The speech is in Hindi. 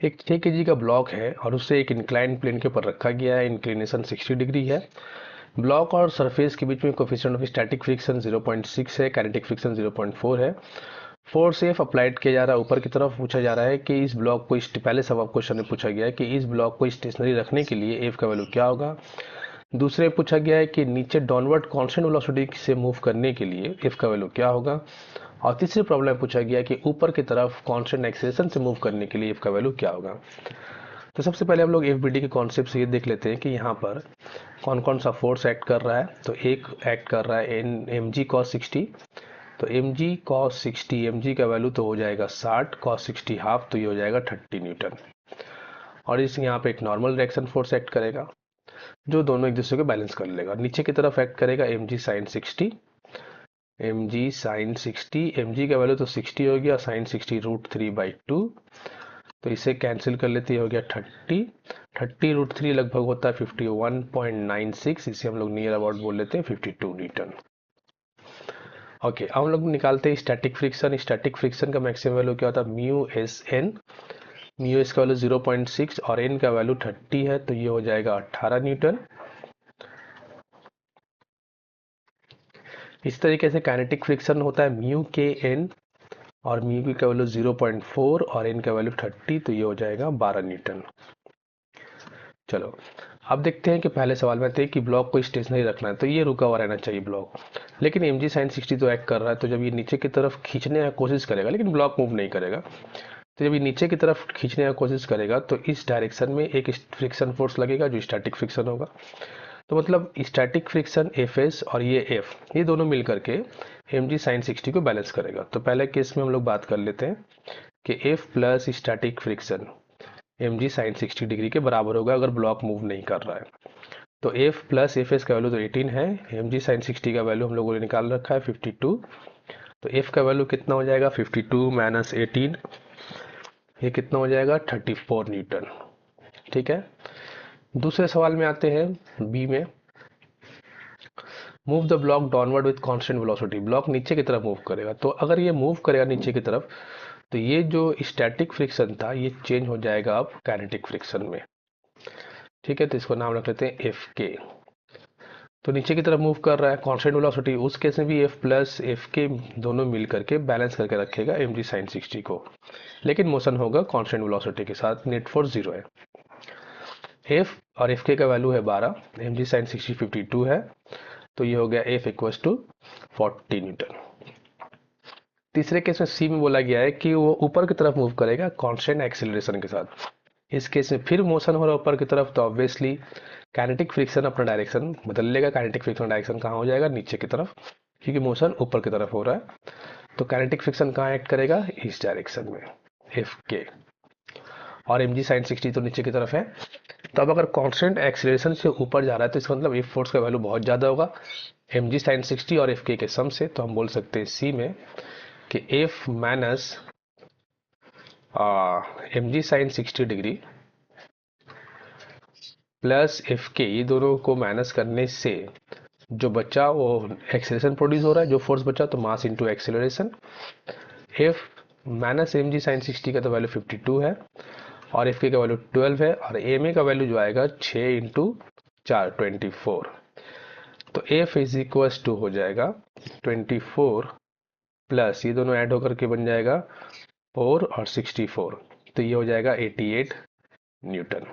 एक 6 kg का ब्लॉक है और उसे एक इंक्लाइन प्लेन के ऊपर रखा गया है। इंक्लिनेशन 60 डिग्री है। ब्लॉक और सरफेस के बीच में कोफिशिएंट ऑफ स्टैटिक फ्रिक्शन 0.6 है, काइनेटिक फ्रिक्शन 0.4 है। फोर्स एफ अप्लाइड किया जा रहा है ऊपर की तरफ। पूछा जा रहा है कि इस ब्लॉक को पहले सवाल क्वेश्चन में पूछा गया है कि इस ब्लॉक को स्टेशनरी रखने के लिए एफ का वैल्यू क्या होगा। दूसरे पूछा गया है कि नीचे डाउनवर्ड कांस्टेंट वेलोसिटी से मूव करने के लिए एफ का वैल्यू क्या होगा। और तीसरी प्रॉब्लम में पूछा गया कि ऊपर की तरफ कांस्टेंट एक्सेलरेशन से मूव करने के लिए एफ का वैल्यू क्या होगा। तो सबसे पहले हम लोग एफ बी डी के कॉन्सेप्ट से ये देख लेते हैं कि यहाँ पर कौन कौन सा फोर्स एक्ट कर रहा है। तो एक एक्ट कर रहा है एम जी कॉस 60। तो m g cos 60, m g का वैल्यू तो हो जाएगा 60, कॉस 60 हाफ, तो ये हो जाएगा 30 न्यूटन। और इस यहाँ पे एक नॉर्मल रिएक्शन फोर्स एक्ट करेगा जो दोनों एक दूसरे को बैलेंस कर लेगा। नीचे की तरफ एक्ट करेगा m g sine 60। M g sine 60, m g का वैल्यू तो 60 हो गया, साइन 60 √3/2, तो इसे कैंसिल कर लेते हो गया 30। 30 √3 लगभग होता है 51.96, इसे हम लोग नियर अबाउट बोल लेते हैं 52 न्यूटन। ओके, अब हम लोग निकालते हैं स्टैटिक फ्रिक्शन। स्टैटिक फ्रिक्शन का मैक्सिमम वैल्यू क्या होता है, mu s N. Mu s का वैल्यू 0.6 और एन का वैल्यू 30 है, तो ये हो जाएगा 18 न्यूटन। इस तरीके से काइनेटिक फ्रिक्शन होता है म्यू के एन, और म्यू का वैल्यू 0.4 और एन का वैल्यू 30, तो ये हो जाएगा 12 न्यूटन। चलो अब देखते हैं कि पहले सवाल में थे कि ब्लॉक को स्टेशनरी रखना है, तो ये रुका हुआ रहना चाहिए ब्लॉक। लेकिन एम जी साइन 60 तो एक्ट कर रहा है, तो जब ये नीचे की तरफ खींचने की कोशिश करेगा, लेकिन ब्लॉक मूव नहीं करेगा, तो जब ये नीचे की तरफ खींचने की कोशिश करेगा तो इस डायरेक्शन में एक फ्रिक्शन फोर्स लगेगा जो स्टैटिक फ्रिक्शन होगा। तो मतलब स्टैटिक फ्रिक्शन एफ एस और ये एफ, ये दोनों मिल करके एम जी साइन 60 को बैलेंस करेगा। तो पहले केस में हम लोग बात कर लेते हैं कि F plus static friction m g sine 60 degree के बराबर होगा अगर ब्लॉक मूव नहीं कर रहा है। तो एफ प्लस एफ एस का वैल्यू तो 18 है, एम जी साइन 60 का वैल्यू हम लोगों ने निकाल रखा है 52। तो एफ का वैल्यू कितना हो जाएगा, 52 माइनस 18, ये कितना हो जाएगा 34 न्यूटन। ठीक है, दूसरे सवाल में आते हैं बी में। Move the block downward with constant velocity. Block नीचे की तरफ मूव करेगा, तो अगर ये मूव करेगा नीचे की तरफ तो ये जो स्टैटिक फ्रिक्शन था ये चेंज हो जाएगा अब काइनेटिक फ्रिक्शन में। ठीक है, तो इसको नाम रख लेते हैं एफ के। तो नीचे की तरफ मूव कर रहा है कांस्टेंट वेलोसिटी, उस केस में भी एफ प्लस एफ के दोनों मिल करके बैलेंस करके रखेगा एम जी साइन 60 को, लेकिन मोशन होगा कांस्टेंट वेलोसिटी के साथ। नेट फोर्स 0 है। एफ और एफ के का वैल्यू है 12, एम जी साइन 60 52 है, तो ये हो गया एफ इक्वल्स टू 40 न्यूटन। तीसरे केस में सी में बोला गया है कि वो ऊपर की तरफ मूव करेगा कांस्टेंट एक्सीलरेशन के साथ। इस केस में फिर मोशन हो रहा है ऊपर की तरफ, तो ऑब्वियसली काइनेटिक फ्रिक्शन अपना डायरेक्शन बदल लेगा। काइनेटिक फ्रिक्शन डायरेक्शन कहाँ हो जाएगा, नीचे की तरफ, क्योंकि मोशन ऊपर की तरफ हो रहा है। तो काइनेटिक फ्रिक्शन कहाँ एक्ट करेगा, इस डायरेक्शन में, एफ के। और एम जी साइन 60 तो नीचे की तरफ है। तो अब अगर कांस्टेंट एक्सीलरेशन से ऊपर जा रहा है तो इसका मतलब एफ फोर्स का वैल्यू बहुत ज़्यादा होगा एम जी साइन 60 और एफ के सम से। तो हम बोल सकते हैं सी में कि F minus m g sine 60 degree plus F के, ये दोनों को माइनस करने से जो बचा वो एक्सेलरेशन प्रोड्यूस हो रहा है, जो फोर्स बचा तो mass into acceleration. F minus m g sine 60 का तो वैल्यू 52 है और एफ के का वैल्यू 12 है, और एम ए का वैल्यू जो आएगा 6 इंटू 4 24। तो एफ इज इक्वल्स टू हो जाएगा 24 प्लस ये दोनों ऐड होकर के बन जाएगा 4 और 64, तो ये हो जाएगा 88 न्यूटन।